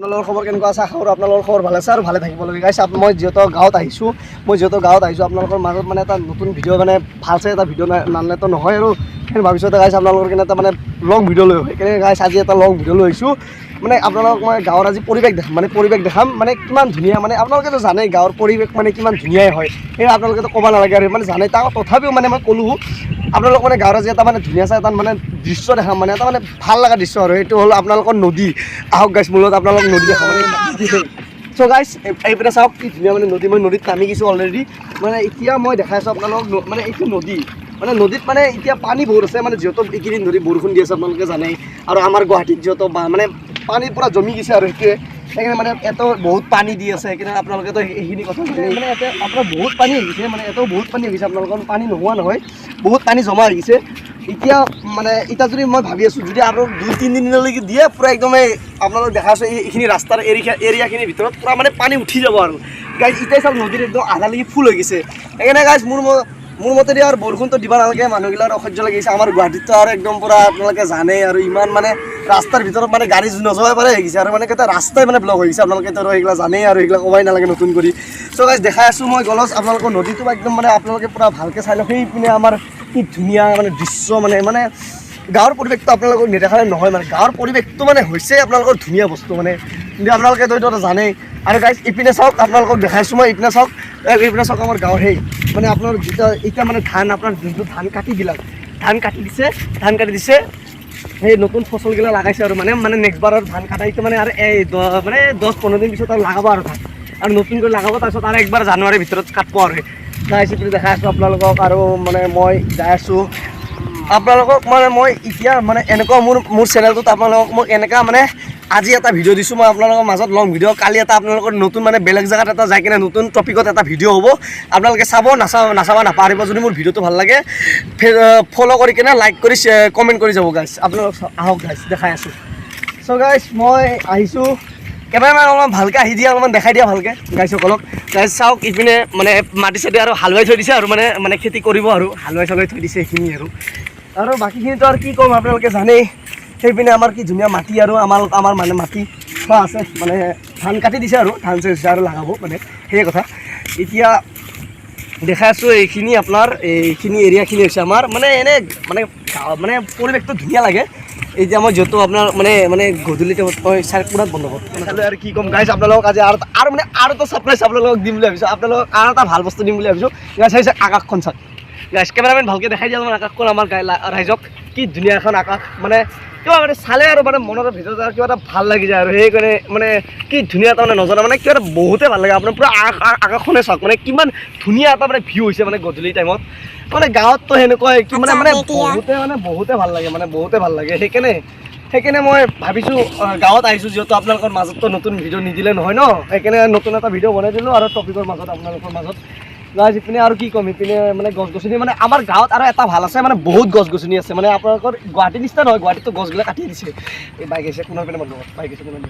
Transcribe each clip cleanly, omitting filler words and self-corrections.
আপোনালোকৰ খবৰ কেনেকুৱা আছে? আশা কৰোঁ আপোনালোকৰ খবৰ ভালে আছে আৰু ভালে থাকিব লাগে গাইছ। মই যিহেতু গাঁৱত আহিছোঁ আপোনালোকৰ মাজত মানে এটা নতুন ভিডিঅ' মানে ভালছে এটা ভিডিঅ' নানলেতো নহয় আৰু সেই ভাবিছোঁ এটা গাইছ আপোনালোকৰ কাৰণে এটা মানে লং ভিডিঅ' লৈ সেইকাৰণে গাইছ আজি এটা লং ভিডিঅ' লৈ আহিছোঁ। মানে আপোনালোকক মই গাঁৱৰ আজি পৰিৱেশ দেখাম মানে কিমান ধুনীয়া, মানে আপোনালোকেতো জানেই গাঁৱৰ পৰিৱেশ মানে কিমান ধুনীয়াই হয়, সেই আপোনালোকেতো ক'ব নালাগে আৰু মানে জানেই। তথাপিও মানে মই ক'লোঁ আপোনালোক মানে গাঁৱৰ আজি এটা মানে ধুনীয়া চাই এটা মানে দৃশ্য দেখাম, মানে এটা মানে ভাল লগা দৃশ্য আৰু সেইটো হ'ল আপোনালোকৰ নদী। আহক গাইছ মোৰ লগত আপোনালোক নদী দেখাম মানে। চ' গাইছ এইপিনে চাওক কি ধুনীয়া মানে নদী। মই নদীত নামি গৈছোঁ অলৰেডি। মানে এতিয়া মই দেখাই আছোঁ আপোনালোকক মানে এইটো নদী, মানে নদীত মানে এতিয়া পানী বহুত আছে, মানে যিহেতু এইকেইদিন ধৰি বৰষুণ দি আছে আপোনালোকে জানেই, আৰু আমাৰ গুৱাহাটীত যিহেতু মানে পানী পূৰা জমি গৈছে আৰু সেইকাৰণে মানে এটো বহুত পানী দি আছে। সেইকাৰণে আপোনালোকেতো এইখিনি কথা মানে ইয়াতে আপোনাৰ বহুত পানী আহিছে, মানে এটাও বহুত পানী আহিছে, আপোনালোকৰ পানী নোহোৱা নহয়, বহুত পানী জমা আহিছে। এতিয়া মানে এতিয়া যদি মই ভাবি আছোঁ যদি আৰু 2-3 দিনলৈকে দিয়ে পূৰা একদমেই আপোনালোক দেখাইছোঁ এইখিনি ৰাস্তাৰ এৰিয়াখিনিৰ ভিতৰত পূৰা মানে পানী উঠি যাব আৰু গাইজ। এতিয়াই চাওক নদীৰ একদম আধালৈকে ফুল হৈ গৈছে। সেইকাৰণে গাইজ মোৰ মতেদি আৰু বৰষুণটো দিব নালাগে, মানুহগিলাৰ অসহ্য লাগিছে। আমাৰ গুৱাহাটীততো আৰু একদম পূৰা আপোনালোকে জানেই আৰু ইমান মানে ৰাস্তাৰ ভিতৰত মানে গাড়ী নোযোৱাব পাৰে হৈ গৈছে, আৰু মানে কেইটা ৰাস্তাই মানে ব্লক হৈ গৈছে। আপোনালোকেতো আৰু এইগিলা জানেই আৰু এইগিলা ক'বাই নালাগে নতুন কৰি। চ' গাইজ দেখাই আছোঁ মই গলছ আপোনালোকৰ নদীটো একদম মানে আপোনালোকে পূৰা ভালকৈ চাই লওক। সেইপিনে আমাৰ কি ধুনীয়া মানে দৃশ্য, মানে গাঁৱৰ পৰিৱেশটো আপোনালোকক নেদেখালে নহয়। মানে গাঁৱৰ পৰিৱেশটো মানে হৈছে আপোনালোকৰ ধুনীয়া বস্তু মানে, কিন্তু আপোনালোকেতো এইটো জানেই। আৰু গাইজ ইপিনে চাওক আপোনালোকক দেখাইছোঁ মই, এইপিনে চাওক আমাৰ গাঁৱৰ সেই মানে আপোনাৰ এতিয়া মানে ধান, আপোনাৰ যোনটো ধান কাটি দিছে সেই নতুন ফচলগিলা লগাইছে আৰু মানে নেক্সট বাৰৰ ধান কাটাইটো মানে আৰু এই 10-15 দিন পিছত আৰু লগাব আৰু ধান, আৰু নতুনকৈ লগাব। তাৰপিছত আৰু একবাৰ জানুৱাৰীৰ ভিতৰত কাটব আৰু গাইজ দেখাই আছোঁ আপোনালোকক। আৰু মানে মই যাই আছোঁ আপোনালোকক, মানে মই এতিয়া মানে এনেকুৱা মোৰ চেনেলটোত আপোনালোকক মই এনেকুৱা মানে আজি এটা ভিডিঅ' দিছোঁ মই আপোনালোকৰ মাজত লং ভিডিঅ'। কালি এটা আপোনালোকৰ নতুন মানে বেলেগ জেগাত এটা যাই কিনে নতুন টপিকত এটা ভিডিঅ' হ'ব, আপোনালোকে চাব। নাচাব নাপাহৰিব। যদি মোৰ ভিডিঅ'টো ভাল লাগে ফ'ল' কৰি কিনে লাইক কৰি কমেণ্ট কৰি যাব গাইজ। আপোনালোক আহক গাইজ দেখাই আছোঁ। চ' গাইজ মই আহিছোঁ, কেমেৰামেন অলপমান ভালকৈ আহি দিয়া, অলপমান দেখাই দিয়া ভালকৈ গাইজসকলক। গাইজ চাওক ইপিনে মানে মাটি চাটি আৰু হালুৱাই থৈ দিছে আৰু মানে খেতি কৰিব আৰু হালুৱাই থৈ দিছে এইখিনি আৰু বাকীখিনিতো আৰু কি ক'ম আপোনালোকে জানেই। সেইপিনে আমাৰ কি ধুনীয়া মাটি, আৰু আমাৰ মানে মাটি খোৱা আছে, মানে ধান কাটি দিছে আৰু ধান চেচ আৰু লগাব, মানে সেই কথা। এতিয়া দেখাই আছোঁ এইখিনি আপোনাৰ এইখিনি এৰিয়াখিনি হৈছে আমাৰ মানে এনে মানে পৰিৱেশটো ধুনীয়া লাগে। এতিয়া মই যিহেতু আপোনাৰ মানে গধূলি টাইমত মই চাৰ্কুলাৰ বন্ধ কৰোঁ আৰু কি ক'ম গাইজ আপোনালোকক আজি আৰু এটা ছাৰপ্ৰাইজ আপোনালোকক দিম বুলি ভাবিছোঁ। আপোনালোকক আৰু এটা ভাল বস্তু দিম বুলি ভাবিছোঁ। গাইজ চাইছে আকাশখন চাওক গাইজ, কেমেৰামেন ভালকৈ দেখাই দিয়া আমাৰ আকাশখন, আমাৰ ৰাইজক কি ধুনীয়া এখন আকাশ। মানে কিবা মানে চালে আৰু মানে মনৰ ভিতৰত কিবা এটা ভাল লাগি যায়, আৰু সেইকাৰণে মানে কি ধুনীয়া এটা মানে নজনা মানে কিবা এটা বহুতে ভাল লাগে। আপোনাৰ পূৰা আকাশখনে চাওক, মানে কিমান ধুনীয়া এটা মানে ভিউ হৈছে মানে গধূলি টাইমত। মানে গাঁৱততো সেনেকুৱাই কি মানে বহুতে ভাল লাগে, মানে বহুতে ভাল লাগে। সেইকাৰণে মই ভাবিছোঁ গাঁৱত আহিছোঁ যিহেতু আপোনালোকৰ মাজততো নতুন ভিডিঅ' নিদিলে নহয় ন, সেইকাৰণে নতুন এটা ভিডিঅ' বনাই দিলোঁ আৰু টপিকৰ মাজত আপোনালোকৰ মাজত। গাইজ ইপিনে আৰু কি ক'ম, ইপিনে মানে গছ গছনি, মানে আমাৰ গাঁৱত আৰু এটা ভাল আছে, মানে বহুত গছ গছনি আছে। মানে আপোনালোকৰ গুৱাহাটীৰ নিচিনা নহয়, গুৱাহাটীততো গছবিলাক কাটি দিছে। এই বাইক আহিছে কোনোবা পিনে মানুহ বাইক আহিছে কোনোবা।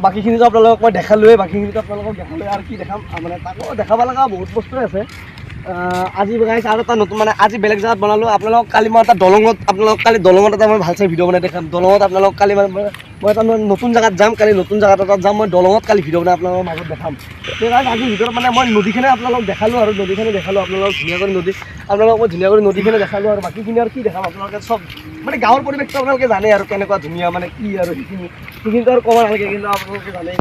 বাকীখিনিতো আপোনালোকক মই দেখালোৱে, বাকীখিনিতো আপোনালোকক দেখালোৱে, আৰু কি দেখাম মানে তাকো দেখাব লগা বহুত বস্তুৱে আছে। আজি গাইজ আৰু এটা নতুন মানে আজি বেলেগ জেগাত বনালোঁ। আপোনালোকক কালি মই এটা দলঙত এটা মই ভাল চাই ভিডিঅ' বনাই দেখাম। দলঙত আপোনালোকক কালি মই এটা নতুন জেগাত যাম, কালি নতুন জেগাত এটাত যাম, মই দলঙত কালি ভিডিঅ' বনাই আপোনালোকৰ মাজত দেখাম। সেইকাৰণে আজিৰ ভিতৰত মানে মই নদীখিনি আপোনালোকক দেখালোঁ, আৰু নদীখিনি দেখালোঁ আপোনালোকক আপোনালোকক মই ধুনীয়া কৰি নদীখিনি দেখালোঁ। আৰু বাকীখিনি আৰু কি দেখাম, আপোনালোকে চব মানে গাঁৱৰ পৰিৱেশটো আপোনালোকে জানে আৰু কেনেকুৱা ধুনীয়া, মানে কি আৰু সেইখিনিতো আৰু ক'ব নালাগে, কিন্তু আপোনালোকে জানেই।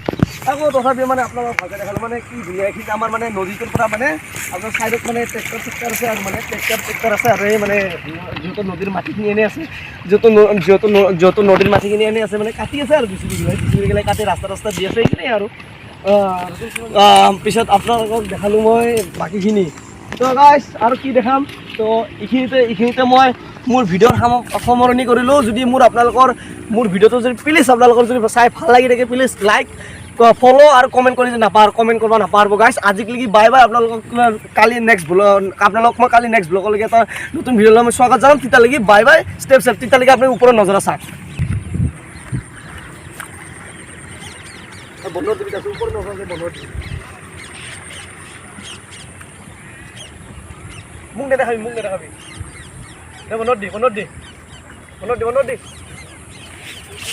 আকৌ তথাপিও মানে আপোনালোকক ভালকৈ দেখালোঁ, মানে কি ধুনীয়া। এইখিনি আমাৰ মানে নদীটোৰ পৰা মানে আপোনাৰ চাইডত মানে ট্ৰেক্টৰ আছে, আৰু মানে ট্ৰেক্টৰ আছে, আৰু এই মানে যিহেতু নদীৰ মাটিখিনি এনেই আছে, যিহেতু নদীৰ মাটিখিনি এনেই আছে, মানে কাটি আছে আৰু বিচুৰি গিলাই কাটি ৰাস্তা দি আছে এইখিনিয়ে আৰু। পিছত আপোনালোকক দেখালোঁ মই বাকীখিনি। তো গাইজ আৰু কি দেখাম, তো এইখিনিতে মই মোৰ ভিডিঅ'ৰ সামৰণি কৰিলোঁ। যদি মোৰ ভিডিঅ'টো যদি প্লিজ আপোনালোকৰ যদি চাই ভাল লাগি থাকে, প্লিজ লাইক ফ'ল' আৰু কমেণ্ট কৰিব নাপাহৰিব গাইজ। আজিলৈকে বাই বাই। আপোনালোকক মই কালি নেক্সট ব্লগলৈকে এটা নতুন ভিডিঅ' লৈ মই স্বাগত জনাম। তেতিয়ালৈকে বাই বাই, ষ্টেপ তেতিয়ালৈকে আপুনি ওপৰত নজৰা চাওক। বন্ধ দিবি ওপৰত নজৰা বন্ধ দিবি, মোক নেদেখাবি বন্ধ দি